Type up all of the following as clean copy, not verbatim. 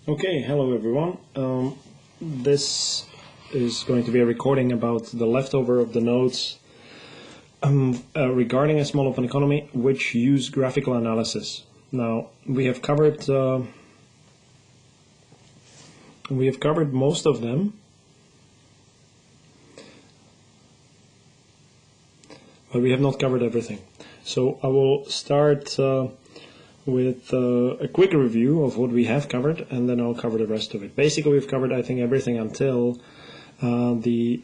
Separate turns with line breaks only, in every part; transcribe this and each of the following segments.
Okay, hello everyone. This is going to be a recording about the leftover of the notes regarding a small open economy which use graphical analysis. Now, we have covered most of them, but we have not covered everything. So I will start with a quick review of what we have covered, and then I'll cover the rest of it. Basically, we've covered, I think, everything until the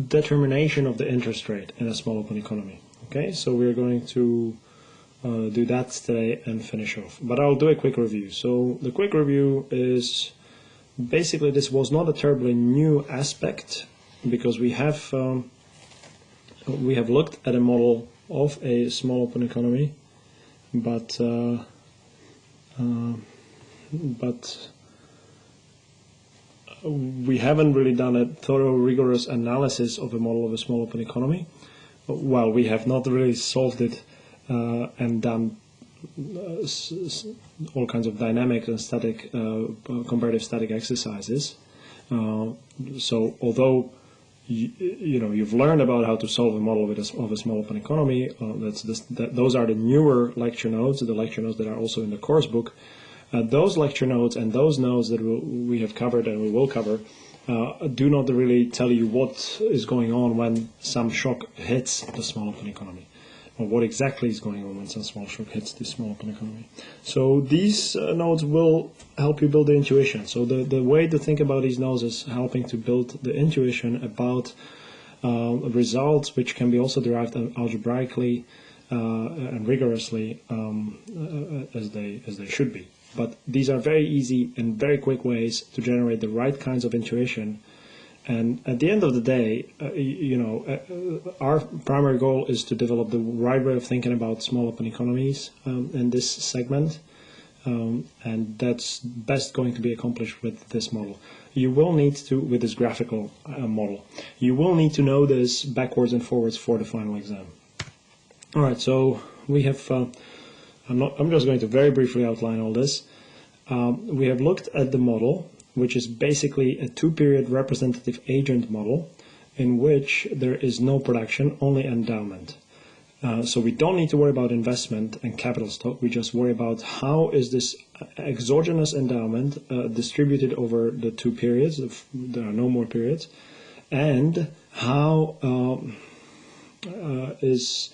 determination of the interest rate in a small open economy. Okay, so we're going to do that today and finish off. But I'll do a quick review. So the quick review is basically this was not a terribly new aspect because we have looked at a model of a small open economy, but we haven't really done a thorough, rigorous analysis of a model of a small open economy. Well, we have not really solved it and done all kinds of dynamic and static, comparative static exercises. So although you've learned about how to solve a model of a small open economy. Those are the newer lecture notes, the lecture notes that are also in the course book. Those lecture notes and those notes that we have covered and we will cover do not really tell you what is going on when some shock hits the small open economy, or what exactly is going on when some small shock hits the small open economy. So these notes will help you build the intuition. So the way to think about these notes is helping to build the intuition about results which can be also derived algebraically and rigorously as they should be. But these are very easy and very quick ways to generate the right kinds of intuition. And at the end of the day, our primary goal is to develop the right way of thinking about small open economies in this segment, and that's best going to be accomplished with this model. You will need to, with this graphical model, you will need to know this backwards and forwards for the final exam. All right, so we have. I'm just going to very briefly outline all this. We have looked at the model, which is basically a two-period representative agent model in which there is no production, only endowment. So we don't need to worry about investment and capital stock. We just worry about how is this exogenous endowment distributed over the two periods, if there are no more periods, and how is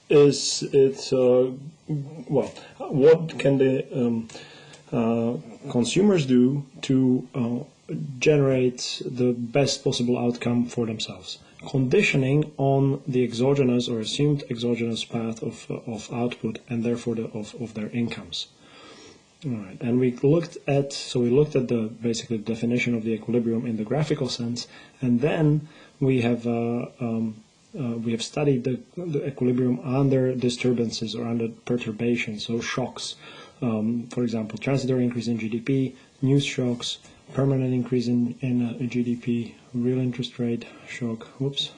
it, what can the consumers do to generate the best possible outcome for themselves, conditioning on the exogenous or assumed exogenous path of output and therefore of their incomes. All right, and we looked at the basically definition of the equilibrium in the graphical sense, and then we have studied the equilibrium under disturbances or under perturbations, so shocks. For example, transitory increase in GDP, news shocks, permanent increase in GDP, real interest rate shock. Whoops,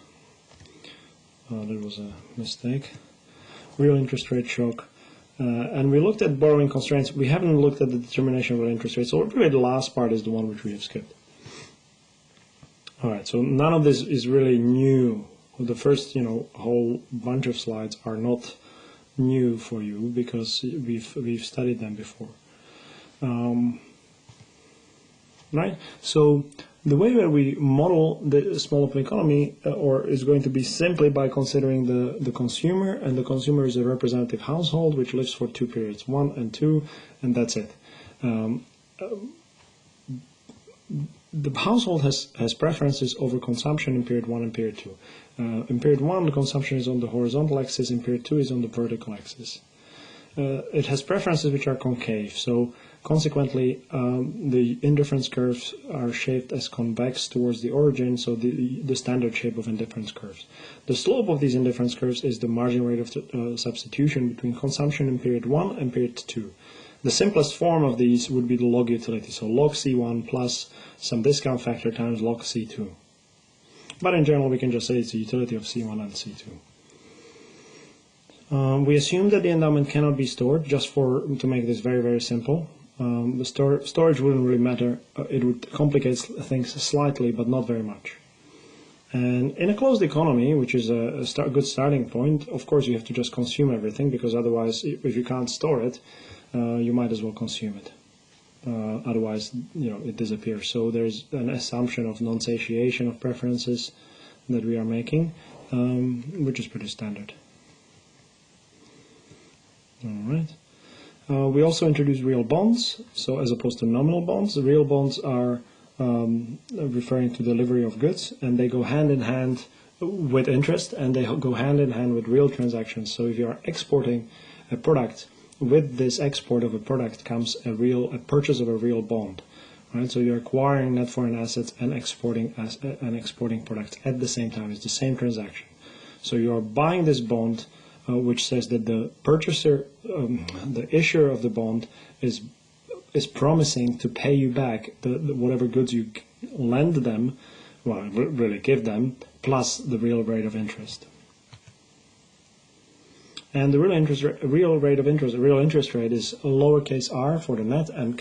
that was a mistake. Real interest rate shock. And we looked at borrowing constraints. We haven't looked at the determination of real interest rates. So really the last part is the one which we have skipped. All right, so none of this is really new. The first, whole bunch of slides are not new for you because we've studied them before. Right? So the way that we model the small open economy is going to be simply by considering the consumer, and the consumer is a representative household which lives for two periods, 1 and 2, and that's it. The household has preferences over consumption in period 1 and period 2. In period 1, the consumption is on the horizontal axis, in period 2 is on the vertical axis. It has preferences which are concave, so consequently the indifference curves are shaped as convex towards the origin, so the standard shape of indifference curves. The slope of these indifference curves is the margin rate of substitution between consumption in period 1 and period 2. The simplest form of these would be the log utility, so log C1 plus some discount factor times log C2. But in general, we can just say it's the utility of C1 and C2. We assume that the endowment cannot be stored, just to make this very, very simple. The storage wouldn't really matter. It would complicate things slightly, but not very much. And in a closed economy, which is a good starting point, of course you have to just consume everything, because otherwise, if you can't store it, you might as well consume it. Otherwise, it disappears. So there's an assumption of non-satiation of preferences that we are making, which is pretty standard. All right. We also introduce real bonds. So as opposed to nominal bonds, the real bonds are referring to delivery of goods, and they go hand in hand with interest, and they go hand in hand with real transactions. So if you are exporting a product, with this export of a product comes a purchase of a real bond, right? So you're acquiring net foreign assets and exporting products at the same time. It's the same transaction. So you are buying this bond, which says that the purchaser, the issuer of the bond, is promising to pay you back whatever goods you lend them, well, really give them, plus the real rate of interest. And the real interest rate is lowercase r for the net and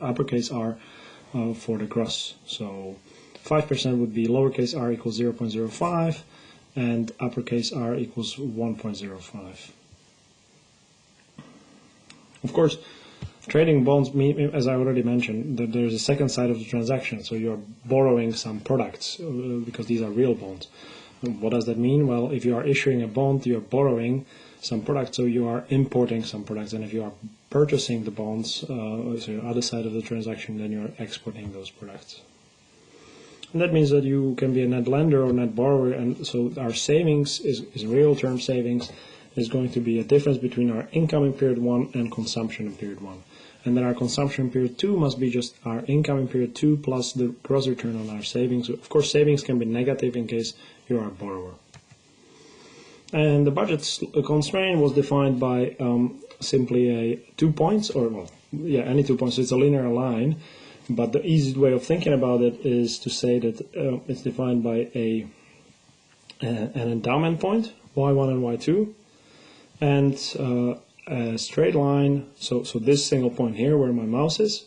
uppercase R for the gross. So 5% would be lowercase r equals 0.05 and uppercase R equals 1.05. Of course, trading bonds mean, as I already mentioned, that there's a second side of the transaction. So you're borrowing some products because these are real bonds. What does that mean? Well, if you are issuing a bond, you're borrowing some products, so you are importing some products. And if you are purchasing the bonds, so the other side of the transaction, then you're exporting those products. And that means that you can be a net lender or net borrower, and so our savings is real term savings is going to be a difference between our income in period 1 and consumption in period 1. And then our consumption in period 2 must be just our income in period 2 plus the gross return on our savings. Of course, savings can be negative in case you are a borrower. And the budget constraint was defined by simply 2 points, or well, yeah, any 2 points. So it's a linear line, but the easiest way of thinking about it is to say that it's defined by an endowment point, y1 and y2, and a straight line, so this single point here where my mouse is,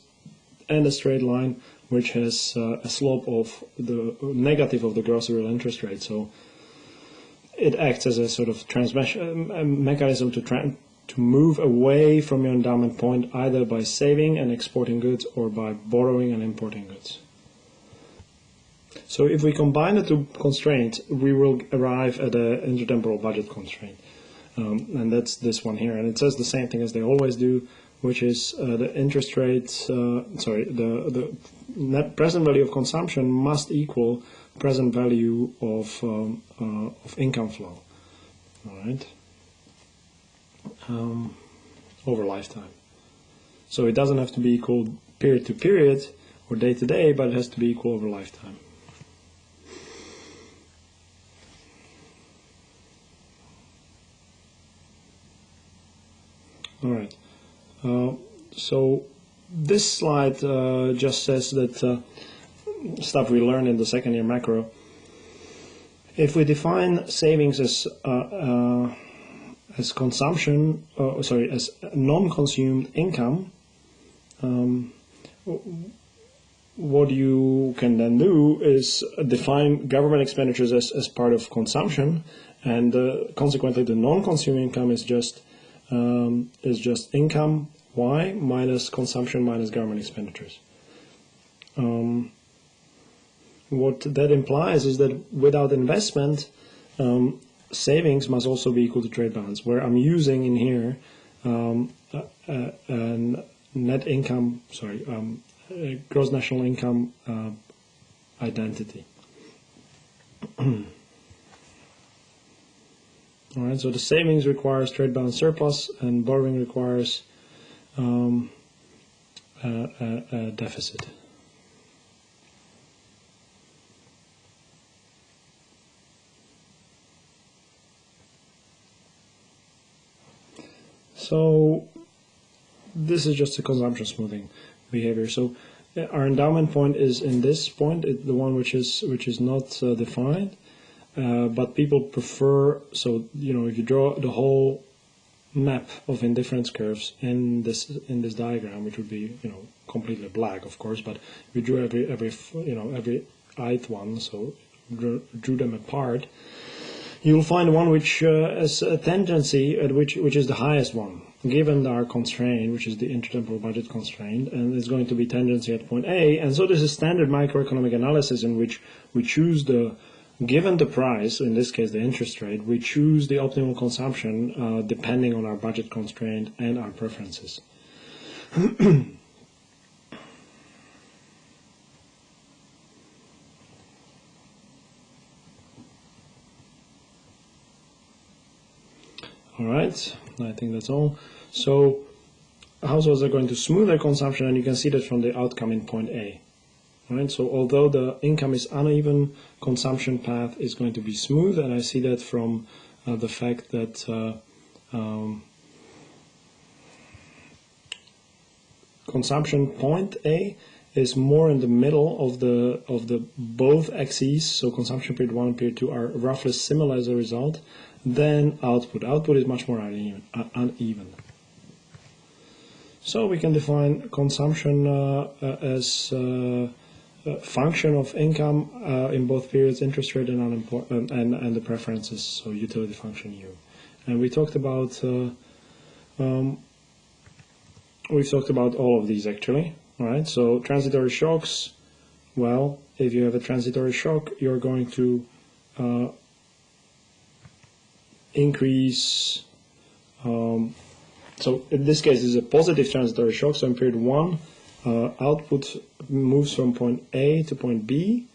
and a straight line which has a slope of the negative of the gross real interest rate. So it acts as a sort of transmission mechanism to move away from your endowment point, either by saving and exporting goods or by borrowing and importing goods. So if we combine the two constraints, we will arrive at an intertemporal budget constraint. And that's this one here, and it says the same thing as they always do, which is the interest rate, the net present value of consumption must equal present value of income flow, all right, over lifetime. So it doesn't have to be equal period to period or day to day, but it has to be equal over lifetime. All right, so this slide just says that stuff we learned in the second year macro. If we define savings as consumption, as non-consumed income, what you can then do is define government expenditures as part of consumption, and consequently the non-consumed income is just income y minus consumption minus government expenditures. What that implies is that without investment, savings must also be equal to trade balance, where I'm using in here net income, gross national income identity. All right, so the savings requires trade balance surplus, and borrowing requires a deficit. So this is just a consumption smoothing behavior. So our endowment point is in this point, the one which is not defined. but people prefer, so if you draw the whole map of indifference curves in this diagram, which would be completely black, of course, but if you drew every ith one, so drew them apart, you will find one which has a tendency at which is the highest one, given our constraint, which is the intertemporal budget constraint, and it's going to be tendency at point A. And so this is standard macroeconomic analysis in which we choose given the price, in this case the interest rate, we choose the optimal consumption depending on our budget constraint and our preferences. All right, I think that's all. So households are going to smooth their consumption, and you can see that from the outcome in point A. All right, so although the income is uneven, consumption path is going to be smooth, and I see that from the fact that consumption point A is more in the middle of the both axes, so consumption period 1 and period 2 are roughly similar as a result, than output. Output is much more uneven. So we can define consumption as a function of income in both periods, interest rate and the preferences, so utility function U. And we talked about we've talked about all of these actually. All right, so transitory shocks. Well, if you have a transitory shock, you're going to increase. So in this case, this is a positive transitory shock. So in period 1, output moves from point A to point B,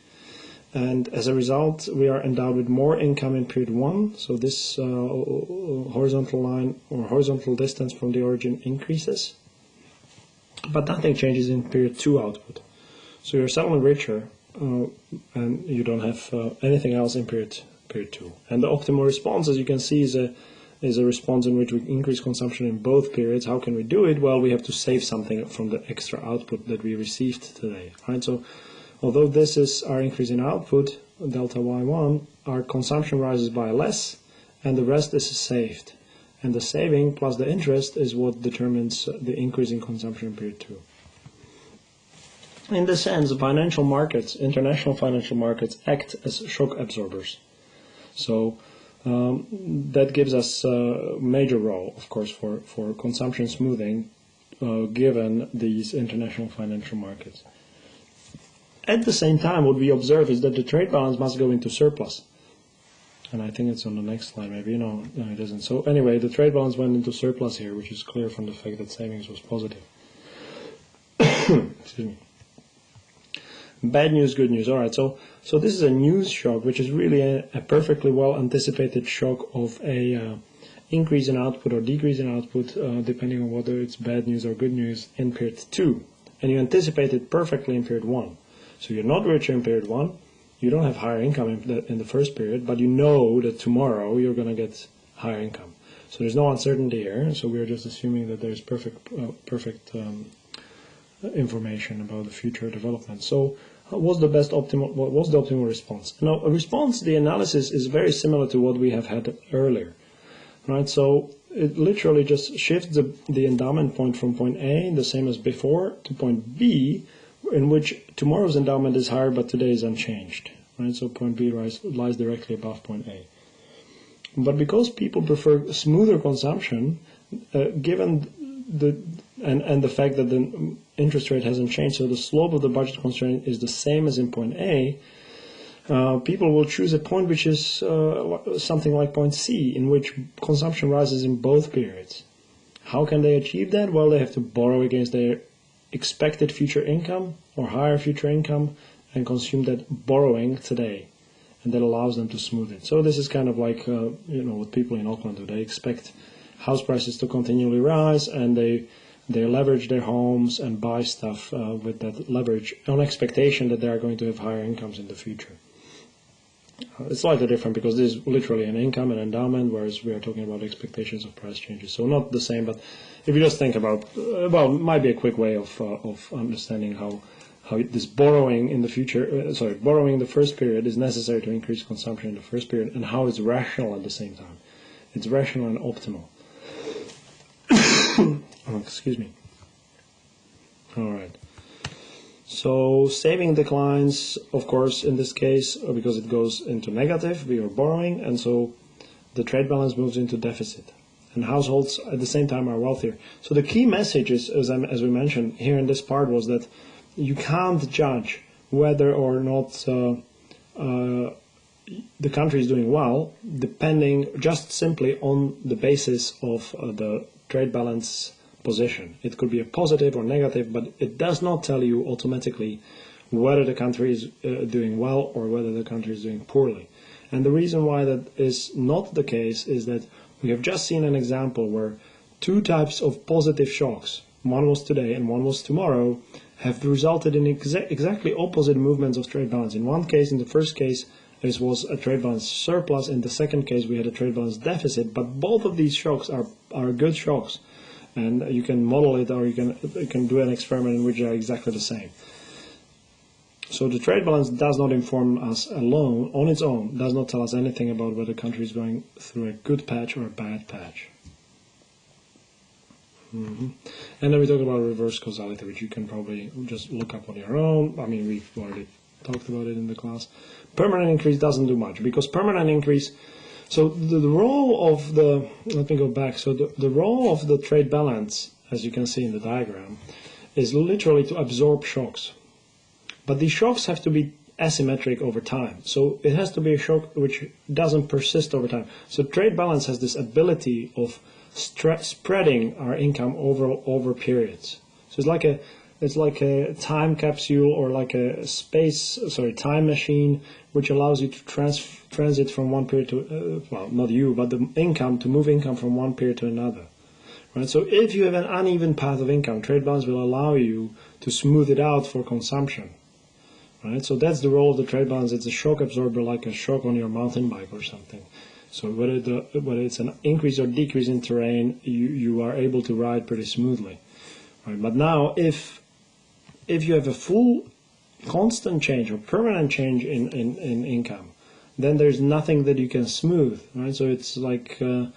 and as a result, we are endowed with more income in period 1. So this horizontal line or horizontal distance from the origin increases, but nothing changes in period 2 output. So you're suddenly richer, and you don't have anything else in period 2. And the optimal response, as you can see, is a response in which we increase consumption in both periods. How can we do it? Well, we have to save something from the extra output that we received today. Right? So although this is our increase in output, delta Y1, our consumption rises by less, and the rest is saved. And the saving plus the interest is what determines the increase in consumption in period 2. In this sense, financial markets, international financial markets, act as shock absorbers. So that gives us a major role, of course, for consumption smoothing, given these international financial markets. At the same time, what we observe is that the trade balance must go into surplus. And I think it's on the next slide, maybe. No, it isn't. So anyway, the trade balance went into surplus here, which is clear from the fact that savings was positive. Excuse me. Bad news, good news. All right, so this is a news shock, which is really a perfectly well anticipated shock of a increase in output or decrease in output, depending on whether it's bad news or good news in period 2. And you anticipate it perfectly in period 1. So you're not richer in period 1. You don't have higher income in the first period, but you know that tomorrow you're going to get higher income. So there's no uncertainty here. So we're just assuming that there's perfect information about the future development. So what was the optimal response? Now, a response, the analysis is very similar to what we have had earlier, right? So it literally just shifts the endowment point from point A, the same as before, to point B, in which tomorrow's endowment is higher, but today is unchanged, right? So point B lies directly above point A. But because people prefer smoother consumption, given the fact that the interest rate hasn't changed, so the slope of the budget constraint is the same as in point A, people will choose a point which is something like point C, in which consumption rises in both periods. How can they achieve that? Well, they have to borrow against their expected future income or higher future income and consume that borrowing today, and that allows them to smooth it. So this is kind of like what people in Auckland do. They expect house prices to continually rise, and they leverage their homes and buy stuff with that leverage on expectation that they are going to have higher incomes in the future. It's slightly different because this is literally an income and endowment, whereas we are talking about expectations of price changes. So not the same, but if you just think about might be a quick way of understanding how this borrowing in the future, borrowing in the first period is necessary to increase consumption in the first period, and how it's rational at the same time. It's rational and optimal. Oh, excuse me. All right. So saving declines, of course, in this case, because it goes into negative, we are borrowing, and so the trade balance moves into deficit. And households at the same time are wealthier. So the key message is, as we mentioned here in this part, was that you can't judge whether or not the country is doing well, depending just simply on the basis of the trade balance position. It could be a positive or negative, but it does not tell you automatically whether the country is doing well or whether the country is doing poorly. And the reason why that is not the case is that we have just seen an example where two types of positive shocks, one was today and one was tomorrow, have resulted in exactly opposite movements of trade balance. In one case, in the first case, this was a trade balance surplus. In the second case, we had a trade balance deficit. But both of these shocks are good shocks. And you can model it, or you can do an experiment in which they are exactly the same. So the trade balance does not inform us alone, on its own, does not tell us anything about whether the country is going through a good patch or a bad patch. And then we talk about reverse causality, which you can probably just look up on your own. I mean, we've already talked about it in the class. Permanent increase doesn't do much, because permanent increase, so the role of the, let me go back, so the role of the trade balance, as you can see in the diagram, is literally to absorb shocks. But these shocks have to be asymmetric over time. So it has to be a shock which doesn't persist over time. So trade balance has this ability of spreading our income over periods. So it's like a time capsule, or like a time machine, which allows you to transit from one period to, well, not you, but the income, to move income from one period to another. Right? So if you have an uneven path of income, trade balance will allow you to smooth it out for consumption. Right? So that's the role of the trade balance. It's a shock absorber, like a shock on your mountain bike or something. So whether it's an increase or decrease in terrain, you are able to ride pretty smoothly. Right? But now, if you have a full constant change or permanent change in income, then there's nothing that you can smooth. Right? So it's like the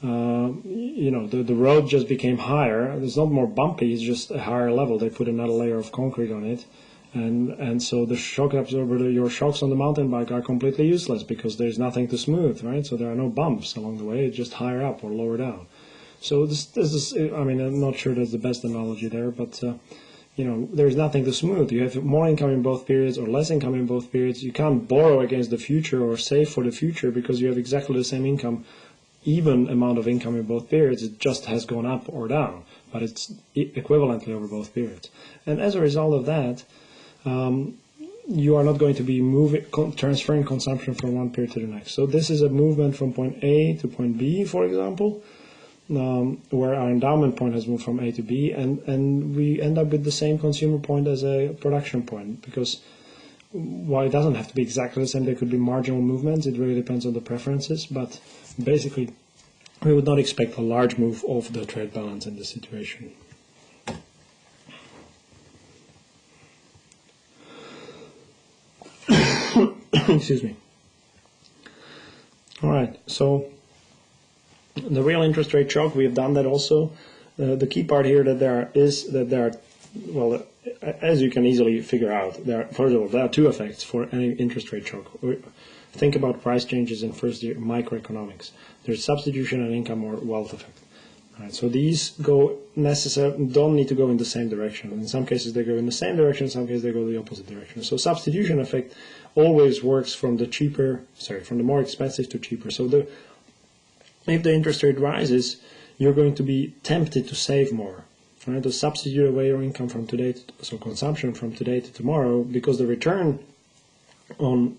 road just became higher. It's not more bumpy. It's just a higher level. They put another layer of concrete on it. And so the shock absorber, your shocks on the mountain bike, are completely useless, because there's nothing to smooth, right? So there are no bumps along the way. It's just higher up or lower down. So this is, I mean, I'm not sure that's the best analogy there, but there's nothing to smooth. You have more income in both periods or less income in both periods. You can't borrow against the future or save for the future, because you have exactly the same income, even amount of income in both periods. It just has gone up or down, but it's equivalently over both periods. And as a result of that, you are not going to be transferring consumption from one period to the next. So this is a movement from point A to point B, for example, where our endowment point has moved from A to B, and we end up with the same consumer point as a production point, because while it doesn't have to be exactly the same, there could be marginal movements. It really depends on the preferences, but basically we would not expect a large move of the trade balance in this situation. Excuse me. All right, so the real interest rate shock, we have done that also. The key part here is that there are, well, as you can easily figure out, first of all, there are two effects for any interest rate shock. Think about price changes in first year microeconomics. There's substitution and income or wealth effect. Right, so these don't need to go in the same direction. In some cases they go in the same direction, in some cases they go the opposite direction. So substitution effect always works from the more expensive to cheaper. So if the interest rate rises, you're going to be tempted to save more. Right, to substitute away your income from today, so consumption from today to tomorrow, because the return on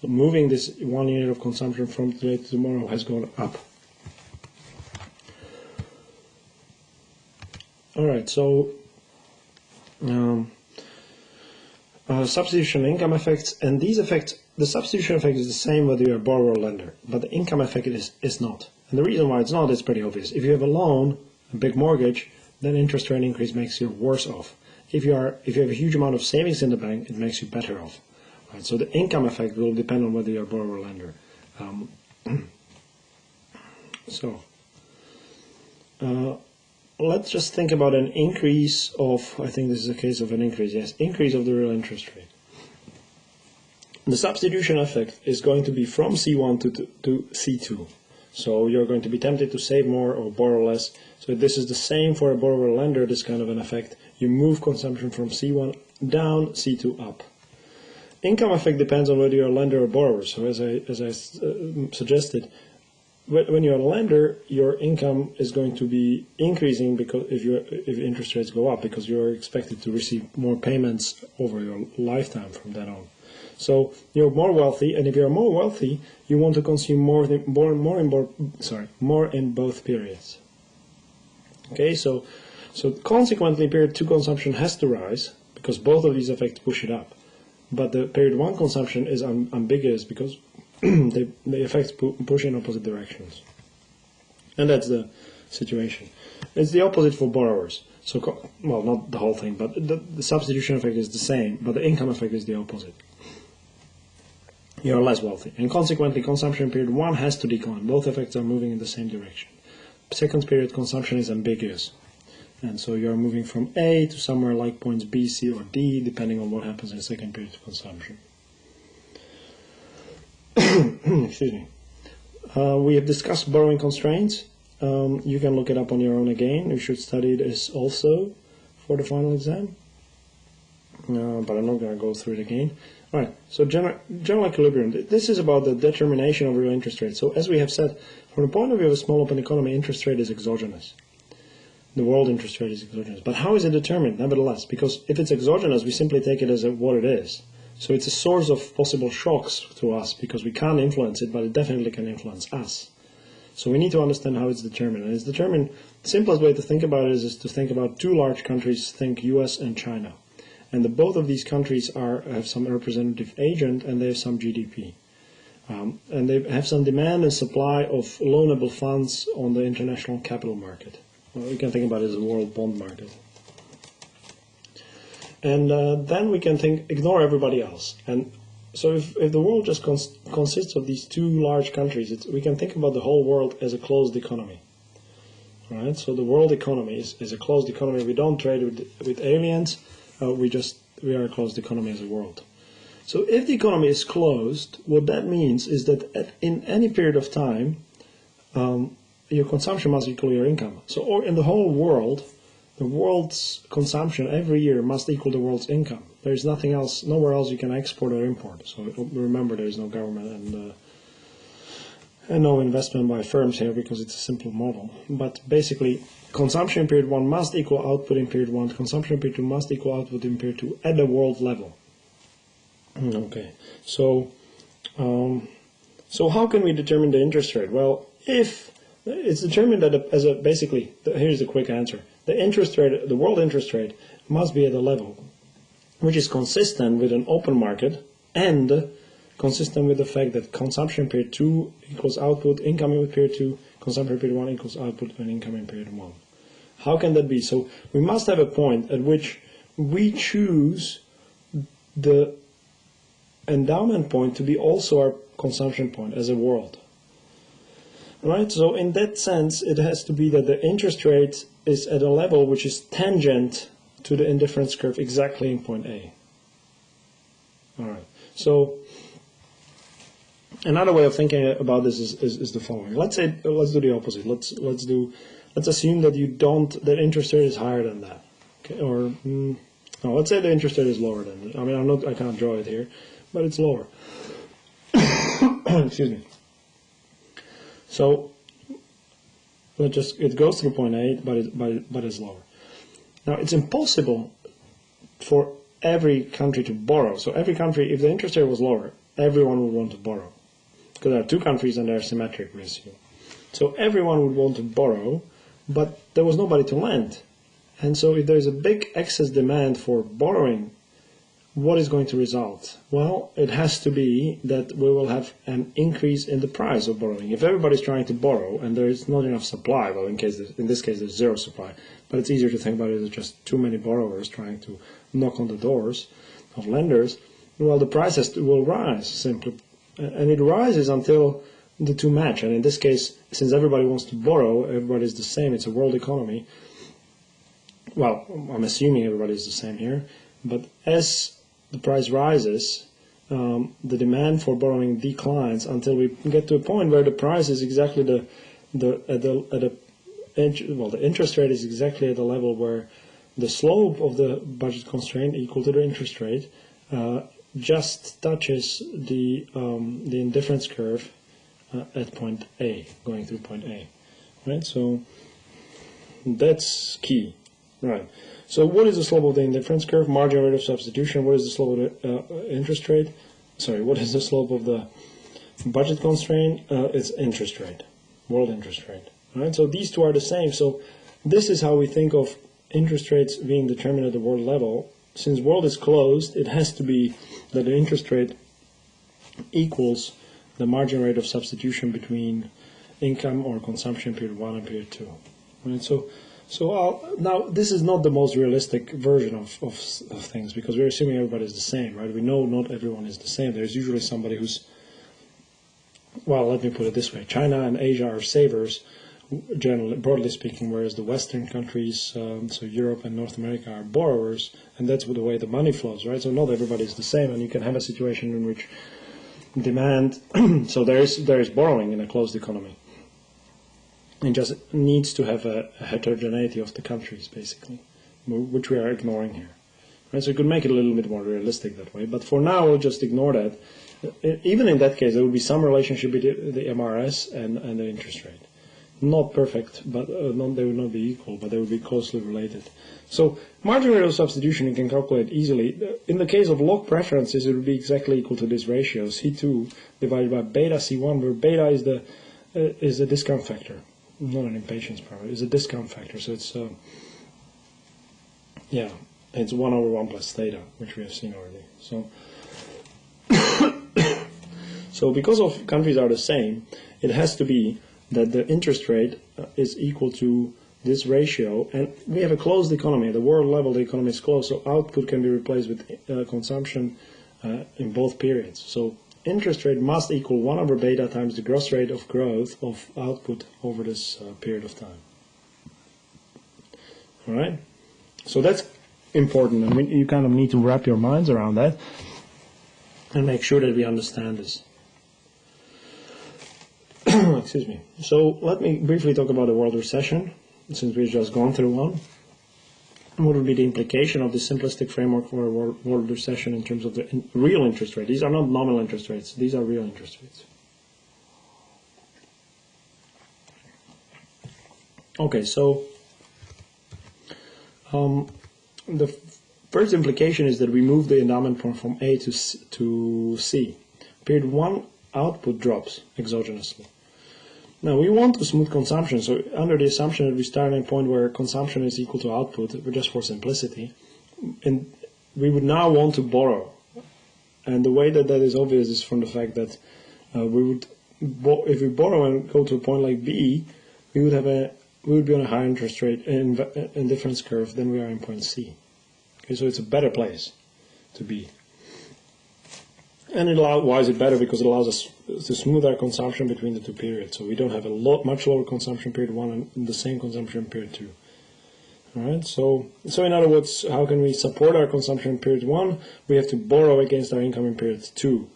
moving this 1 unit of consumption from today to tomorrow has gone up. All right, so substitution income effects, and these effects, the substitution effect is the same whether you're a borrower or lender, but the income effect is not. And the reason why it's not is pretty obvious. If you have a loan, a big mortgage, then interest rate increase makes you worse off. if you have a huge amount of savings in the bank, it makes you better off. Right? So the income effect will depend on whether you're a borrower or lender. Let's just think about an increase of, I think this is a case of an increase, yes, increase of the real interest rate. The substitution effect is going to be from C1 to C2. So you're going to be tempted to save more or borrow less. So this is the same for a borrower or lender, this kind of an effect. You move consumption from C1 down, C2 up. Income effect depends on whether you're a lender or borrower. So as I suggested, when you're a lender, your income is going to be increasing because if interest rates go up, because you're expected to receive more payments over your lifetime from then on. So you're more wealthy, and if you're more wealthy, you want to consume more in both periods. Okay, so consequently, period 2 consumption has to rise because both of these effects push it up. But the period 1 consumption is ambiguous because the effects push in opposite directions. And that's the situation. It's the opposite for borrowers. So, well, not the whole thing, but the substitution effect is the same, but the income effect is the opposite. You're less wealthy. And consequently, consumption period 1 has to decline. Both effects are moving in the same direction. Second period consumption is ambiguous. And so you're moving from A to somewhere like points B, C, or D, depending on what happens in second period consumption. Excuse me. We have discussed borrowing constraints. You can look it up on your own again. You should study this also for the final exam. But I'm not going to go through it again. All right, so general equilibrium. This is about the determination of real interest rate. So as we have said, from the point of view of a small open economy, interest rate is exogenous. The world interest rate is exogenous. But how is it determined, nevertheless? Because if it's exogenous, we simply take it as what it is. So it's a source of possible shocks to us because we can't influence it, but it definitely can influence us. So we need to understand how it's determined. And it's determined, the simplest way to think about it is to think about two large countries, think US and China. And both of these countries have some representative agent and they have some GDP. And they have some demand and supply of loanable funds on the international capital market. Well, we can think about it as a world bond market. And then we can ignore everybody else. And so if the world just consists of these two large countries, we can think about the whole world as a closed economy. All right? So the world economy is a closed economy. We don't trade with aliens. We are a closed economy as a world. So if the economy is closed, what that means is that in any period of time, your consumption must equal your income. So in the whole world, the world's consumption every year must equal the world's income. There is nothing else, nowhere else you can export or import. So remember, there is no government and no investment by firms here because it's a simple model. But basically, consumption in period 1 must equal output in period 1. Consumption in period 2 must equal output in period 2 at the world level. Okay, so how can we determine the interest rate? Well, if it's determined that here's a quick answer. The interest rate, the world interest rate, must be at a level which is consistent with an open market and consistent with the fact that consumption in period 2 equals output, income in period 2, consumption in period 1 equals output, and income in period 1. How can that be? So we must have a point at which we choose the endowment point to be also our consumption point as a world. Right? So in that sense, it has to be that the interest rate is at a level which is tangent to the indifference curve exactly in point A. All right. So another way of thinking about this is the following. Let's do the opposite. Let's assume that that interest rate is higher than that. Okay? Or no, let's say the interest rate is lower than it. I mean, I can't draw it here, but it's lower. Excuse me. So it goes through point A, but it's lower. Now it's impossible for every country to borrow. So every country, if the interest rate was lower, everyone would want to borrow. Because there are two countries and they're symmetric, we assume. So everyone would want to borrow, but there was nobody to lend. And so if there's a big excess demand for borrowing what is going to result? Well, it has to be that we will have an increase in the price of borrowing. If everybody's trying to borrow and there is not enough supply, well, in this case there's zero supply, but it's easier to think about it as just too many borrowers trying to knock on the doors of lenders, well, the prices will rise simply. And it rises until the two match. And in this case, since everybody wants to borrow, everybody's the same, it's a world economy. Well, I'm assuming everybody's the same here, but as the price rises, the demand for borrowing declines until we get to a point where the price is exactly the interest rate is exactly at the level where the slope of the budget constraint equal to the interest rate just touches the indifference curve at point A, going through point A, right? So that's key, right? So what is the slope of the indifference curve? Marginal rate of substitution. What is the slope of the interest rate? Sorry, what is the slope of the budget constraint? It's interest rate, world interest rate. Right? So these two are the same. So this is how we think of interest rates being determined at the world level. Since world is closed, it has to be that the interest rate equals the marginal rate of substitution between income or consumption period 1 and period 2. Right? So now this is not the most realistic version of things, because we're assuming everybody is the same, right? We know not everyone is the same. There's usually somebody who's, well, let me put it this way. China and Asia are savers, generally, broadly speaking, whereas the Western countries, so Europe and North America, are borrowers, and that's the way the money flows, right? So not everybody is the same, and you can have a situation in which demand, so there is borrowing in a closed economy. It just needs to have a heterogeneity of the countries, basically, which we are ignoring here. Right? So you could make it a little bit more realistic that way. But for now, we'll just ignore that. Even in that case, there would be some relationship between the MRS and the interest rate. Not perfect, but they would not be equal, but they would be closely related. So marginal rate of substitution you can calculate easily. In the case of log preferences, it would be exactly equal to this ratio, C2 divided by beta C1, where beta is the discount factor. Not an impatience parameter, it's a discount factor, so it's it's 1 over 1 plus theta, which we have seen already. So so because of countries are the same, it has to be that the interest rate is equal to this ratio, and we have a closed economy. At the world level, the economy is closed, so output can be replaced with consumption in both periods. So interest rate must equal 1 over beta times the gross rate of growth of output over this period of time. All right? So that's important, and you kind of need to wrap your minds around that and make sure that we understand this. Excuse me. So let me briefly talk about the world recession, since we've just gone through one. What would be the implication of the simplistic framework for a world recession in terms of the real interest rate? These are not nominal interest rates. These are real interest rates. Okay, so the first implication is that we move the endowment point from A to C. Period 1 output drops exogenously. Now, we want to smooth consumption, so under the assumption that we start at a point where consumption is equal to output, just for simplicity, and we would now want to borrow. And the way that is obvious is from the fact that if we borrow and go to a point like B, we would be on a higher interest rate indifference curve than we are in point C. Okay, so it's a better place to be. And why is it better? Because it allows us to smooth our consumption between the two periods. So we don't have a much lower consumption period 1 and the same consumption period 2. All right. So in other words, how can we support our consumption in period 1? We have to borrow against our income in period 2.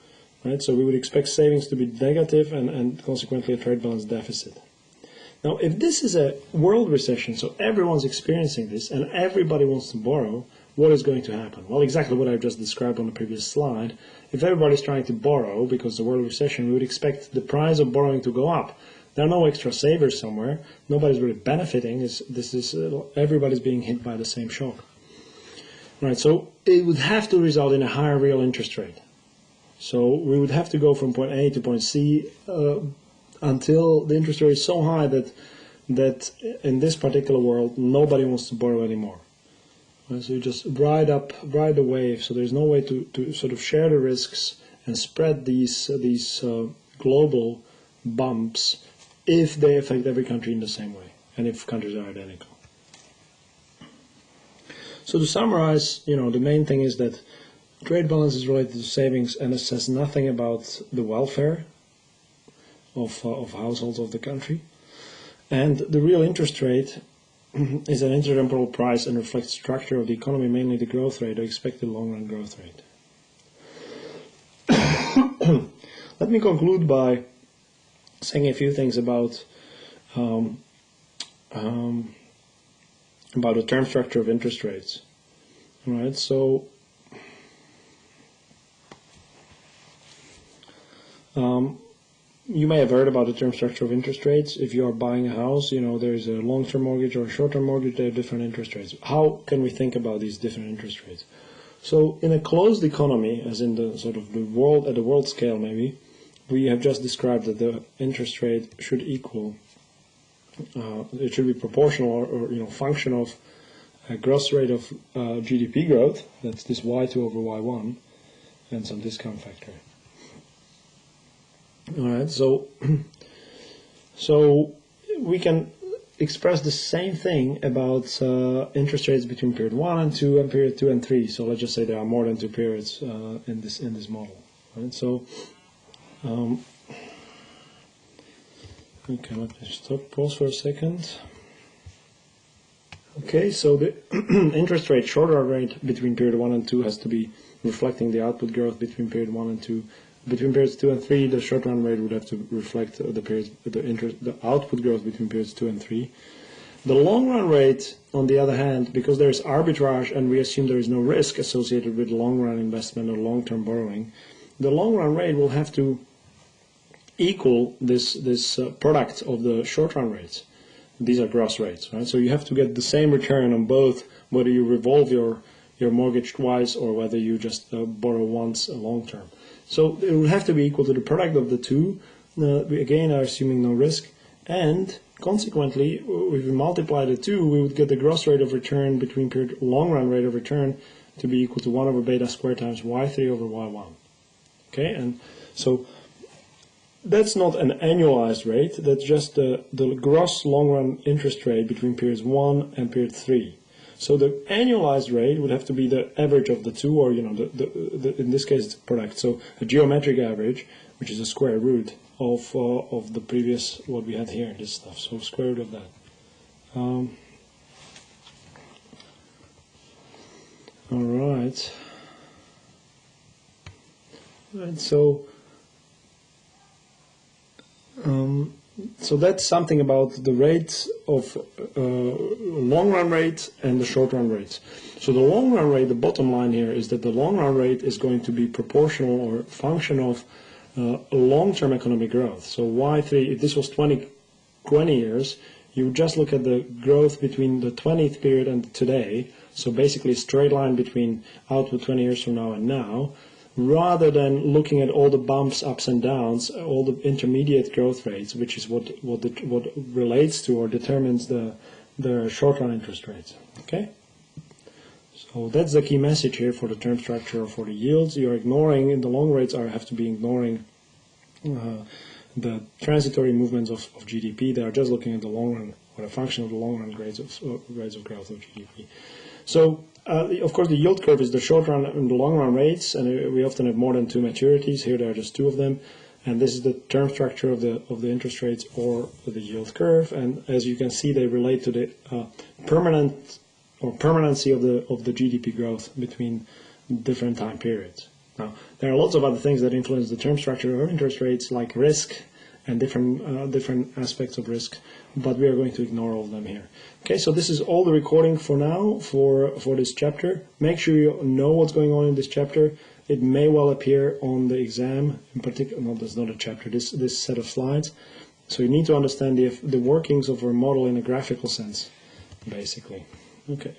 Right. So we would expect savings to be negative and consequently a trade balance deficit. Now, if this is a world recession, so everyone's experiencing this and everybody wants to borrow, what is going to happen? Well, exactly what I've just described on the previous slide. If everybody's trying to borrow because of the world recession, we would expect the price of borrowing to go up. There are no extra savers somewhere. Nobody's really benefiting. Everybody's being hit by the same shock. Right, so it would have to result in a higher real interest rate. So we would have to go from point A to point C until the interest rate is so high that in this particular world, nobody wants to borrow anymore. Right? So you just ride the wave. So there's no way to sort of share the risks and spread these global bumps if they affect every country in the same way, and if countries are identical. So to summarize, the main thing is that trade balance is related to savings, and it says nothing about the welfare of households of the country. And the real interest rate is an intertemporal price and reflects the structure of the economy, mainly the growth rate, or expected long-run growth rate. Let me conclude by saying a few things about the term structure of interest rates. All right, so you may have heard about the term structure of interest rates. If you are buying a house, there's a long-term mortgage or a short-term mortgage. They have different interest rates. How can we think about these different interest rates? So in a closed economy, as in the sort of the world, at the world scale maybe, we have just described that the interest rate should equal, it should be proportional or function of a gross rate of GDP growth, that's this Y2 over Y1, and some discount factor. All right, so we can express the same thing about interest rates between period 1 and 2 and period 2 and 3. So let's just say there are more than 2 periods in this model. Right? So okay, let me pause for a second. Okay, so the interest rate, short-run rate between period 1 and 2 has to be reflecting the output growth between period 1 and 2. Between periods 2 and 3, the short-run rate would have to reflect the output growth between periods 2 and 3. The long-run rate, on the other hand, because there is arbitrage and we assume there is no risk associated with long-run investment or long-term borrowing, the long-run rate will have to equal this product of the short-run rates. These are gross rates, right? So you have to get the same return on both, whether you revolve your mortgage twice or whether you just borrow once long-term. So it will have to be equal to the product of the two. We again are assuming no risk, and consequently, if we multiply the two, we would get the gross rate of return between period long-run rate of return to be equal to 1 over beta squared times y3 over y1. Okay, and so that's not an annualized rate. That's just the gross long-run interest rate between periods 1 and period 3. So the annualized rate would have to be the average of the two, or in this case it's a product. So a geometric average, which is a square root of the previous what we had here, this stuff. So square root of that. All right. And so that's something about the rates of long-run rate and the short-run rates. So the long-run rate, the bottom line here is that the long-run rate is going to be proportional or function of long-term economic growth. So Y3, if this was 20 years, you would just look at the growth between the 20th period and today. So basically a straight line between output 20 years from now and now, rather than looking at all the bumps, ups and downs, all the intermediate growth rates, which is what relates to or determines the short-run interest rates. Okay, so that's the key message here for the term structure or for the yields. You're ignoring, in the long rates have to be ignoring the transitory movements of GDP. They are just looking at the long run, or a function of the long run rates of growth of GDP. So of course, the yield curve is the short run and the long run rates, and we often have more than two maturities. Here there are just two of them, and this is the term structure of the interest rates or the yield curve. And as you can see, they relate to the permanency of the GDP growth between different time periods. Now, there are lots of other things that influence the term structure of interest rates, like risk and different aspects of risk, but we are going to ignore all of them here. Okay, so this is all the recording for now for this chapter. Make sure you know what's going on in this chapter. It may well appear on the exam, in particular. No, that's not a chapter. This set of slides. So you need to understand the workings of our model in a graphical sense, basically. Okay.